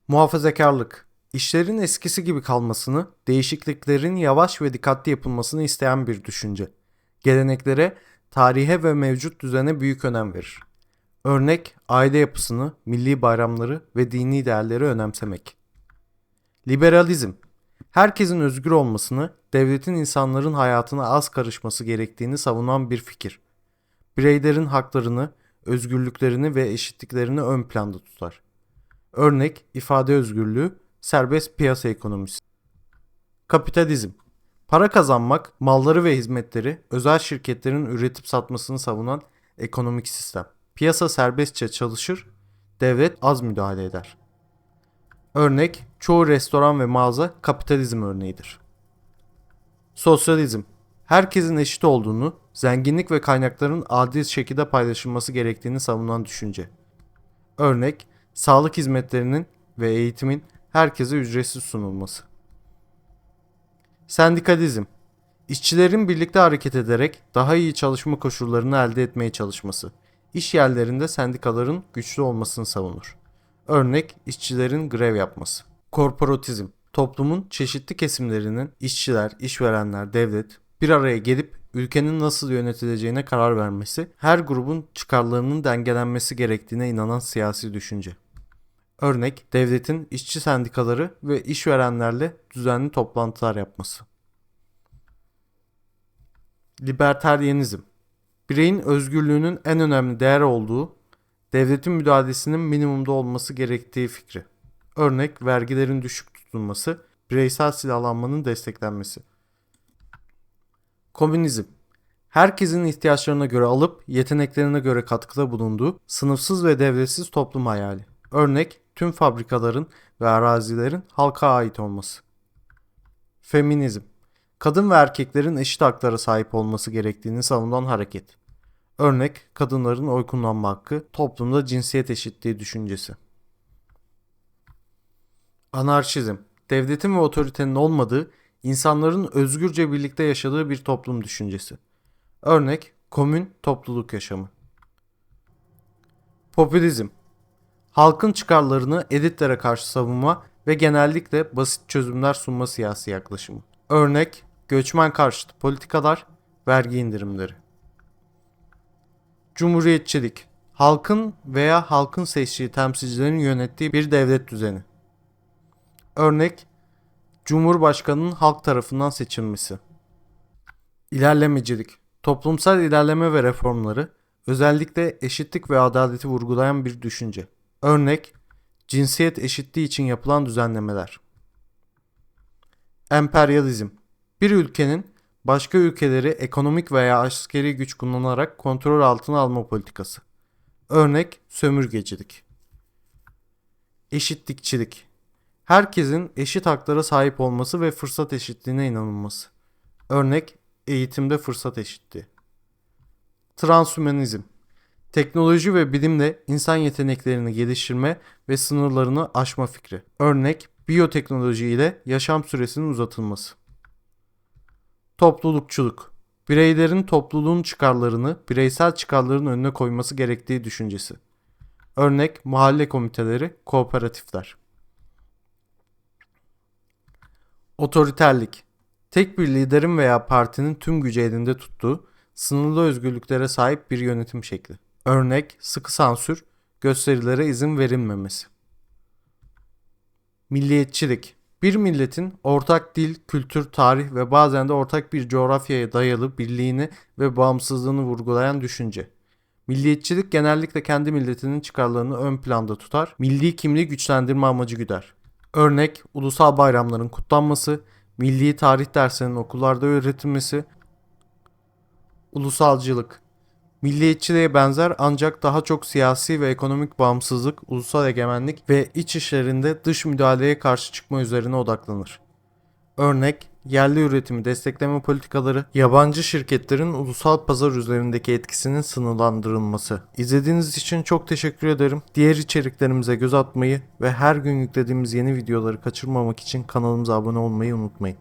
Muhafazakarlık, işlerin eskisi gibi kalmasını, değişikliklerin yavaş ve dikkatli yapılmasını isteyen bir düşünce. Geleneklere, tarihe ve mevcut düzene büyük önem verir. Örnek, aile yapısını, milli bayramları ve dini değerleri önemsemek. Liberalizm, herkesin özgür olmasını, devletin insanların hayatına az karışması gerektiğini savunan bir fikir. Bireylerin haklarını, özgürlüklerini ve eşitliklerini ön planda tutar. Örnek, ifade özgürlüğü, serbest piyasa ekonomisi. Kapitalizm, para kazanmak, malları ve hizmetleri özel şirketlerin üretip satmasını savunan ekonomik sistem. Piyasa serbestçe çalışır, devlet az müdahale eder. Örnek, çoğu restoran ve mağaza kapitalizm örneğidir. Sosyalizm, herkesin eşit olduğunu, zenginlik ve kaynakların adil şekilde paylaşılması gerektiğini savunan düşünce. Örnek, sağlık hizmetlerinin ve eğitimin herkese ücretsiz sunulması. Sendikalizm, işçilerin birlikte hareket ederek daha iyi çalışma koşullarını elde etmeye çalışması. İş yerlerinde sendikaların güçlü olmasını savunur. Örnek, işçilerin grev yapması. Korporatizm, toplumun çeşitli kesimlerinin işçiler, işverenler, devlet bir araya gelip ülkenin nasıl yönetileceğine karar vermesi, her grubun çıkarlarının dengelenmesi gerektiğine inanan siyasi düşünce. Örnek, devletin işçi sendikaları ve işverenlerle düzenli toplantılar yapması. Libertaryenizm, bireyin özgürlüğünün en önemli değer olduğu, devletin müdahalesinin minimumda olması gerektiği fikri. Örnek, vergilerin düşük tutulması, bireysel silahlanmanın desteklenmesi. Komünizm, herkesin ihtiyaçlarına göre alıp yeteneklerine göre katkıda bulunduğu sınıfsız ve devletsiz toplum hayali. Örnek, tüm fabrikaların ve arazilerin halka ait olması. Feminizm, kadın ve erkeklerin eşit haklara sahip olması gerektiğini savunan hareket. Örnek, kadınların oy kullanma hakkı, toplumda cinsiyet eşitliği düşüncesi. Anarşizm, devletin ve otoritenin olmadığı, insanların özgürce birlikte yaşadığı bir toplum düşüncesi. Örnek, komün topluluk yaşamı. Popülizm, halkın çıkarlarını elitlere karşı savunma ve genellikle basit çözümler sunma siyasi yaklaşımı. Örnek, göçmen karşıtı politikalar, vergi indirimleri. Cumhuriyetçilik, halkın veya halkın seçtiği temsilcilerin yönettiği bir devlet düzeni. Örnek, Cumhurbaşkanının halk tarafından seçilmesi. İlerlemecilik, toplumsal ilerleme ve reformları, özellikle eşitlik ve adaleti vurgulayan bir düşünce. Örnek, cinsiyet eşitliği için yapılan düzenlemeler. Emperyalizm, bir ülkenin başka ülkeleri ekonomik veya askeri güç kullanarak kontrol altına alma politikası. Örnek, sömürgecilik. Eşitlikçilik, herkesin eşit haklara sahip olması ve fırsat eşitliğine inanılması. Örnek, eğitimde fırsat eşitliği. Transhümanizm, teknoloji ve bilimle insan yeteneklerini geliştirme ve sınırlarını aşma fikri. Örnek, biyoteknoloji ile yaşam süresinin uzatılması. Toplulukçuluk, bireylerin topluluğun çıkarlarını bireysel çıkarların önüne koyması gerektiği düşüncesi. Örnek, mahalle komiteleri, kooperatifler. Otoriterlik, tek bir liderin veya partinin tüm gücü elinde tuttuğu, sınırlı özgürlüklere sahip bir yönetim şekli. Örnek, sıkı sansür, gösterilere izin verilmemesi. Milliyetçilik, bir milletin ortak dil, kültür, tarih ve bazen de ortak bir coğrafyaya dayalı birliğini ve bağımsızlığını vurgulayan düşünce. Milliyetçilik genellikle kendi milletinin çıkarlarını ön planda tutar, milli kimliği güçlendirme amacı güder. Örnek, ulusal bayramların kutlanması, milli tarih derslerinin okullarda öğretilmesi. Ulusalcılık, milliyetçiliğe benzer ancak daha çok siyasi ve ekonomik bağımsızlık, ulusal egemenlik ve iç işlerinde dış müdahaleye karşı çıkma üzerine odaklanır. Örnek, yerli üretimi destekleme politikaları, yabancı şirketlerin ulusal pazar üzerindeki etkisinin sınırlandırılması. İzlediğiniz için çok teşekkür ederim. Diğer içeriklerimize göz atmayı ve her gün yüklediğimiz yeni videoları kaçırmamak için kanalımıza abone olmayı unutmayın.